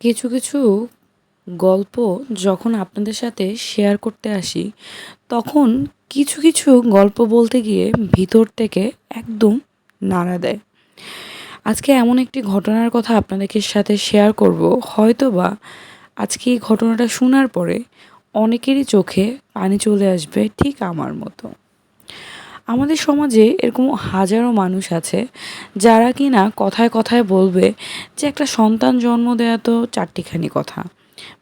কিছু কিছু গল্প যখন আপনাদের সাথে শেয়ার করতে আসি, তখন কিছু কিছু গল্প বলতে গিয়ে ভিতর থেকে একদম নাড়া দেয়। আজকে এমন একটি ঘটনার কথা আপনাদেরকে সাথে শেয়ার করব, হয়তোবা আজকে এই ঘটনাটা শোনার পরে অনেকেরই চোখে পানি চলে আসবে, ঠিক আমার মতো। আমাদের সমাজে এরকম হাজারো মানুষ আছে যারা কিনা কথায় কথায় বলবে যে একটা সন্তান জন্ম দেওয়া তো চারটিখানি কথা।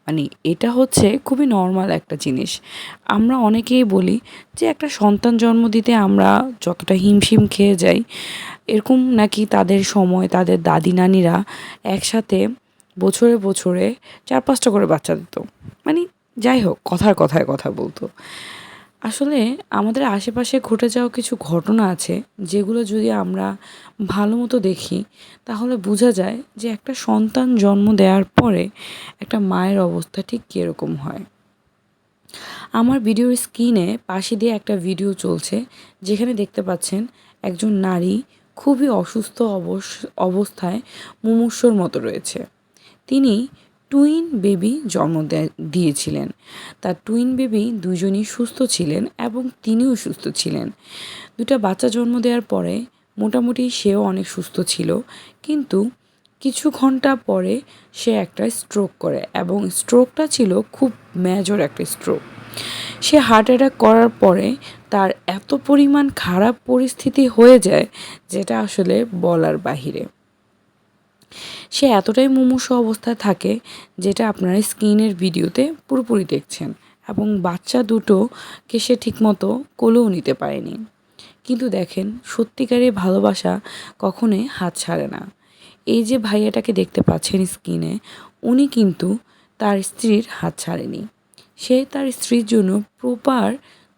মানে এটা হচ্ছে খুবই নর্মাল একটা জিনিস। আমরা অনেকেই বলি যে একটা সন্তান জন্ম দিতে আমরা যতটা হিমশিম খেয়ে যাই, এরকম নাকি তাদের সময় তাদের দাদি নানিরা একসাথে বছরে বছরে 4-5টা করে বাচ্চা দিত। মানে যাই হোক, কথার কথায় কথা বলতো। আসলে আমাদের আশেপাশে ঘটে যাওয়া কিছু ঘটনা আছে, যেগুলো যদি আমরা ভালো মতো দেখি তাহলে বোঝা যায় যে একটা সন্তান জন্ম দেওয়ার পরে একটা মায়ের অবস্থা ঠিক কীরকম হয়। আমার ভিডিওর স্ক্রিনে পাশে দিয়ে একটা ভিডিও চলছে, যেখানে দেখতে পাচ্ছেন একজন নারী খুবই অসুস্থ অবস্থায় মুমূর্ষুর মতো রয়েছে। তিনি টুইন বেবি জন্ম দিয়েছিলেন। তার টুইন বেবি দুজনই সুস্থ ছিলেন এবং তিনিও সুস্থ ছিলেন। দুটা বাচ্চা জন্ম দেওয়ার পরে মোটামুটি সেও অনেক সুস্থ ছিল, কিন্তু কিছু ঘন্টা পরে সে একটা স্ট্রোক করে, এবং স্ট্রোকটা ছিল খুব মেজর একটা স্ট্রোক। সে হার্ট অ্যাটাক করার পরে তার এত পরিমাণ খারাপ পরিস্থিতি হয়ে যায়, যেটা আসলে বলার বাহিরে। সে এতটাই মুমূর্ষু অবস্থায় থাকে, যেটা আপনারা স্ক্রিনের ভিডিওতে পুরোপুরি দেখছেন, এবং বাচ্চা দুটোকে সে ঠিকমতো কোলেও নিতে পারেনি। কিন্তু দেখেন, সত্যিকারের ভালোবাসা কখনোই হাত ছাড়ে না। এই যে ভাইয়াটাকে দেখতে পাচ্ছেন স্ক্রিনে, উনি কিন্তু তার স্ত্রীর হাত ছাড়েনি। সে তার স্ত্রীর জন্য প্রপার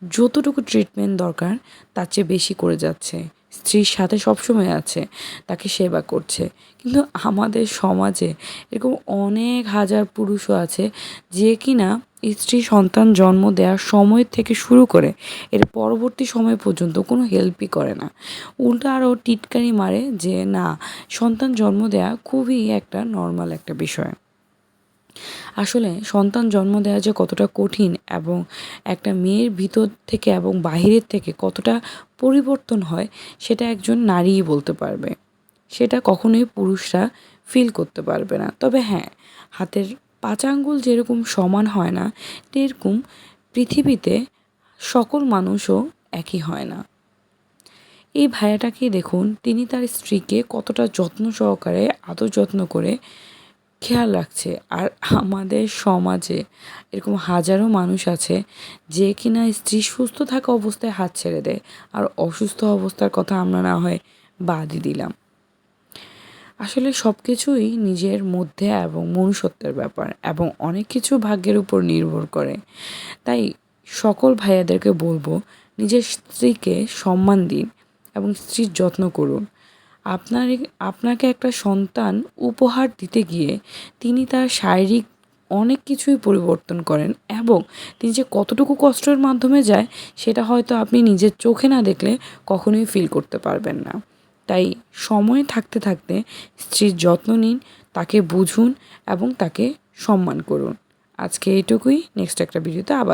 যতটুকু ট্রিটমেন্ট দরকার তার চেয়ে বেশি করে যাচ্ছে। স্ত্রীর সাথে সবসময় আছে, তাকে সেবা করছে। কিন্তু আমাদের সমাজে এরকম অনেক হাজার পুরুষও আছে যে কিনা স্ত্রী সন্তান জন্ম দেওয়ার সময় থেকে শুরু করে এর পরবর্তী সময় পর্যন্ত কোনো হেল্পই করে না। উল্টা আরও টিটকারি মারে যে না, সন্তান জন্ম দেওয়া খুবই একটা নর্মাল একটা বিষয়। আসলে সন্তান জন্ম দেওয়া যে কতটা কঠিন, এবং একটা মেয়ের ভিতর থেকে এবং বাহিরের থেকে কতটা পরিবর্তন হয়, সেটা একজন নারীই বলতে পারবে। সেটা কখনোই পুরুষরা ফিল করতে পারবে না। তবে হ্যাঁ, হাতের 5 আঙ্গুল যেরকম সমান হয় না, এরকম পৃথিবীতে সকল মানুষও একই হয় না। এই ভাইয়াটাকেই দেখুন, তিনি তার স্ত্রীকে কতটা যত্ন সহকারে আদর যত্ন করে খেয়াল রাখছে। আর আমাদের সমাজে এরকম হাজারো মানুষ আছে যে কিনা স্ত্রী সুস্থ থাকা অবস্থায় হাত ছেড়ে দেয়, আর অসুস্থ অবস্থার কথা আমরা না হয় বাদই দিলাম। আসলে সব কিছুই নিজের মধ্যে এবং মনুষ্যত্বের ব্যাপার, এবং অনেক কিছু ভাগ্যের উপর নির্ভর করে। তাই সকল ভাইয়াদেরকে বলবো, নিজের স্ত্রীকে সম্মান দিন এবং স্ত্রীর যত্ন করুন। আপনাকে একটা সন্তান উপহার দিতে গিয়ে তিনি তার শারীরিক অনেক কিছুই পরিবর্তন করেন, এবং তিনি যে কতটুকু কষ্টের মাধ্যমে যায় সেটা হয়তো আপনি নিজের চোখে না দেখলে কখনোই ফিল করতে পারবেন না। তাই সময় থাকতে থাকতে স্ত্রীর যত্ন নিন, তাকে বুঝুন এবং তাকে সম্মান করুন। আজকে এইটুকুই। নেক্সট একটা ভিডিওতে আবার